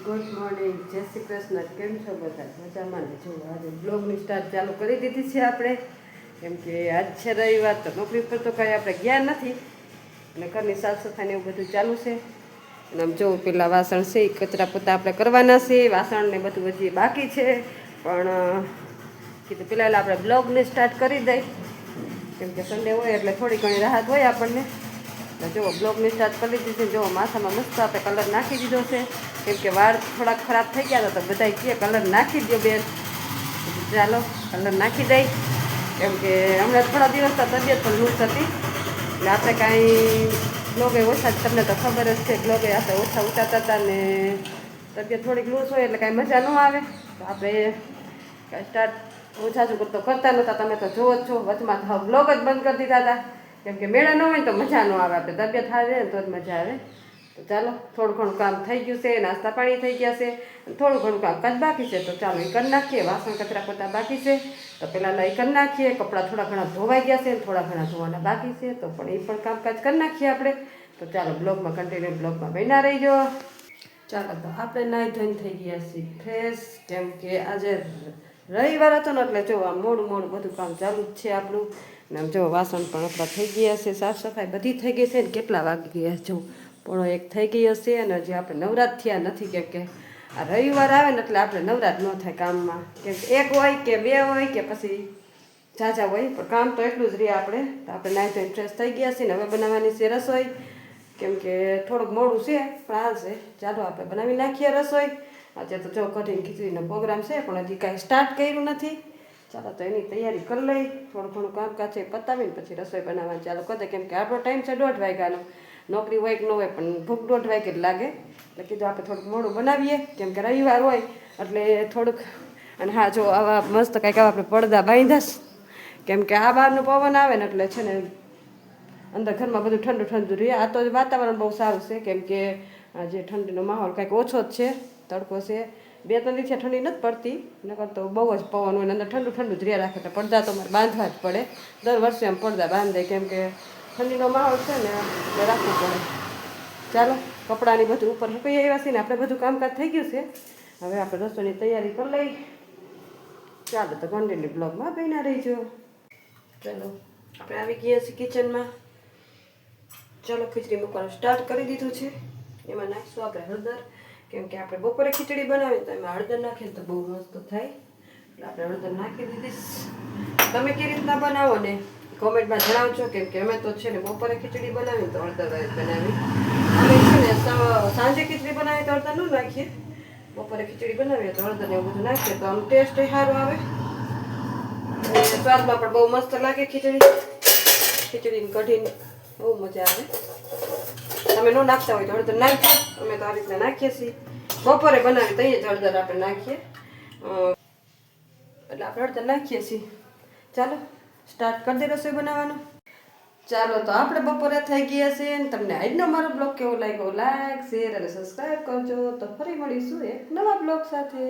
Good morning, જય શ્રી કૃષ્ણ. કેમ છો બધા? મજામાં ને? જો આજે બ્લોગની સ્ટાર્ટ ચાલુ કરી દીધી છે આપણે, કેમ કે આજ છે રવિવાર, તો નોકરી પર તો કાંઈ આપણે ગયા નથી અને ઘરની સાફ સફાઈને એવું બધું ચાલુ છે. અને આમ જો પેલા વાસણ છે એ કચરા પોતા આપણે કરવાના છે, વાસણને બધું હજી બાકી છે, પણ કીધું પેલા આપણે બ્લોગને સ્ટાર્ટ કરી દઈ, કેમ કે સન્ડે હોય એટલે થોડી ઘણી રાહત હોય આપણને. જો બ્લોગની સ્ટાર્ટ કરી દીધી છે. જો માથામાં મસ્ત આપણે કલર નાખી દીધો છે, કેમ કે વાળ થોડાક ખરાબ થઈ ગયા હતા, તો બધા કહે કલર નાખી દો બેન. ચાલો કલર નાખી દઈ, કેમ કે હમણાં થોડા દિવસ તો તબિયત પણ લૂઝ હતી, એટલે આપણે કાંઈ બ્લોગે ઓછા, તમને તો ખબર જ છે, બ્લોગે આપણે ઓછા ઉતારતા હતા ને તબિયત થોડીક લૂઝ હોય એટલે કાંઈ મજા ન આવે, તો આપણે કાંઈ સ્ટાર્ટ ઓછા જ તો કરતા નહોતા. તમે તો જોવો જ છો, વચમાં તો બ્લોગ જ બંધ કરી દીધા હતા, કેમ કે મેળા ન હોય તો મજા ન આવે, આપણે તબિયત સારી રહે ને તો જ મજા આવે. તો ચાલો થોડું ઘણું કામ થઈ ગયું છે, નાસ્તા પાણી થઈ ગયા છે, થોડું ઘણું કામકાજ બાકી છે, તો ચાલો એ કરી નાખીએ. વાસણ કચરા પોતા બાકી છે તો પહેલાં એ કરી નાખીએ. કપડાં થોડા ઘણા ધોવાઈ ગયા છે, થોડા ઘણા ધોવાના બાકી છે, તો પણ એ પણ કામકાજ કરી નાખીએ આપણે. તો ચાલો બ્લોગમાં કન્ટિન્યુ બ્લોગમાં બન્યા રહીજો. ચાલો તો આપણે નાહી ધોઈને થઈ ગયા છીએ ફ્રેશ, કેમ કે આજે રવિવાર હતો ને એટલે જો આમ મોડું મોડું બધું કામ ચાલુ જ છે આપણું. ને આમ જો વાસણ પણ આપણા થઈ ગયા છે, સાફ સફાઈ બધી થઈ ગઈ છે ને કેટલા વાગી ગયા જો 1:30 થઈ ગઈ હશે. અને હજી આપણે નવરાત થયા નથી, કેમ કે આ રવિવાર આવે ને એટલે આપણે નવરાત ન થાય કામમાં, કેમ કે એક હોય કે બે હોય કે પછી ઝાઝા હોય, પણ કામ તો એટલું જ રહે આપણે. તો આપણે નાહી ધોઈને ફ્રેશ થઈ ગયા છીએ ને હવે બનાવવાની છે રસોઈ, કેમ કે થોડુંક મોડું છે પણ હાલશે. ચાલો આપણે બનાવી નાખીએ રસોઈ. આજે તો જો કઢીને ખીચડીનો પ્રોગ્રામ છે, પણ હજી કાંઈ સ્ટાર્ટ કર્યું નથી. ચાલો તો એની તૈયારી કરી લઈ, થોડું ઘણું કામકાજ છે પતાવીને પછી રસોઈ બનાવવાનું ચાલુ કરી દે, કેમ કે આપણો ટાઈમ છે 1:30 વાગ્યાનો. નોકરી હોય કે ન હોય પણ ભૂખ 1:30 વાગે જ લાગે, એટલે કીધું આપણે થોડુંક મોડું બનાવીએ, કેમ કે રવિવાર હોય એટલે થોડુંક. અને હા જો આવા મસ્ત કંઈક આવા આપણે પડદા બાંધ્યા, કેમ કે આ બહારનું પવન આવે ને એટલે છે ને અંદર ઘરમાં બધું ઠંડુ ઠંડુ રહે. આ તો વાતાવરણ બહુ સારું છે, કેમ કે જે ઠંડીનો માહોલ કાંઈક ઓછો જ છે, તડકો છે. 2-3 દિવસથી ઠંડી નથી પડતી, નકર તો બહુ જ પવન હોય ને અંદર ઠંડુ ઠંડુ જ રહ્યા રાખે, તો પડદા તો મારે બાંધવા જ પડે. દર વર્ષે એમ પડદા બાંધે, કેમ કે ઠંડીનો માહોલ છે ને એટલે રાખવું પડે. ચાલો કપડાની બધું ઉપર મૂકી આવ્યા છીએ ને આપણે બધું કામકાજ થઈ ગયું છે. હવે આપણે રસોઈની તૈયારી કરી લઈ. ચાલો તો કન્ટિન્યુ બ્લોગમાં બન્યા રહીજો. ચાલો આપણે આવી ગયા છીએ કિચનમાં. ચાલો ખીચડી મૂકવાનું સ્ટાર્ટ કરી દીધું છે. એમાં નાખીશું આપણે હળદર, કેમ કે આપણે બપોરે ખીચડી બનાવીએ તો એમાં હળદર નાખીએ તો બહુ મસ્ત થાય, એટલે આપણે હળદર નાખી દીધી. તમે કેવી રીતના બનાવો ને કોમેન્ટમાં જણાવજો, કેમ કે અમે તો છે ને બપોરે ખીચડી બનાવીએ તો હળદર બનાવી. અમે છે ને સાંજે ખીચડી બનાવીએ તો હળદર ન નાખીએ, બપોરે ખીચડી બનાવીએ તો હળદર એવું બધું નાખીએ તો આમ ટેસ્ટ સારો આવે અને સ્વાદમાં પણ બહુ મસ્ત લાગે. ખીચડીને કઢીને બહુ મજા આવે. તમે ન નાખતા હોય તો હળદર નાખજો, અમે તો આ રીતના નાખીએ છીએ. બપોરે બનાવીએ તો જ હળદર આપણે નાખીએ, એટલે આપણે હળદર નાખીએ છીએ. ચાલો સ્ટાર્ટ કરી દે રસોઈ બનાવવાનું. ચાલો તો આપણે બપોરે થઈ ગયા છે ને તમને આજનો મારો બ્લોગ કેવો લાગ્યો લાઈક શેર અને સબસ્ક્રાઈબ કરજો. તો ફરી મળીશું એક નવા બ્લોગ સાથે.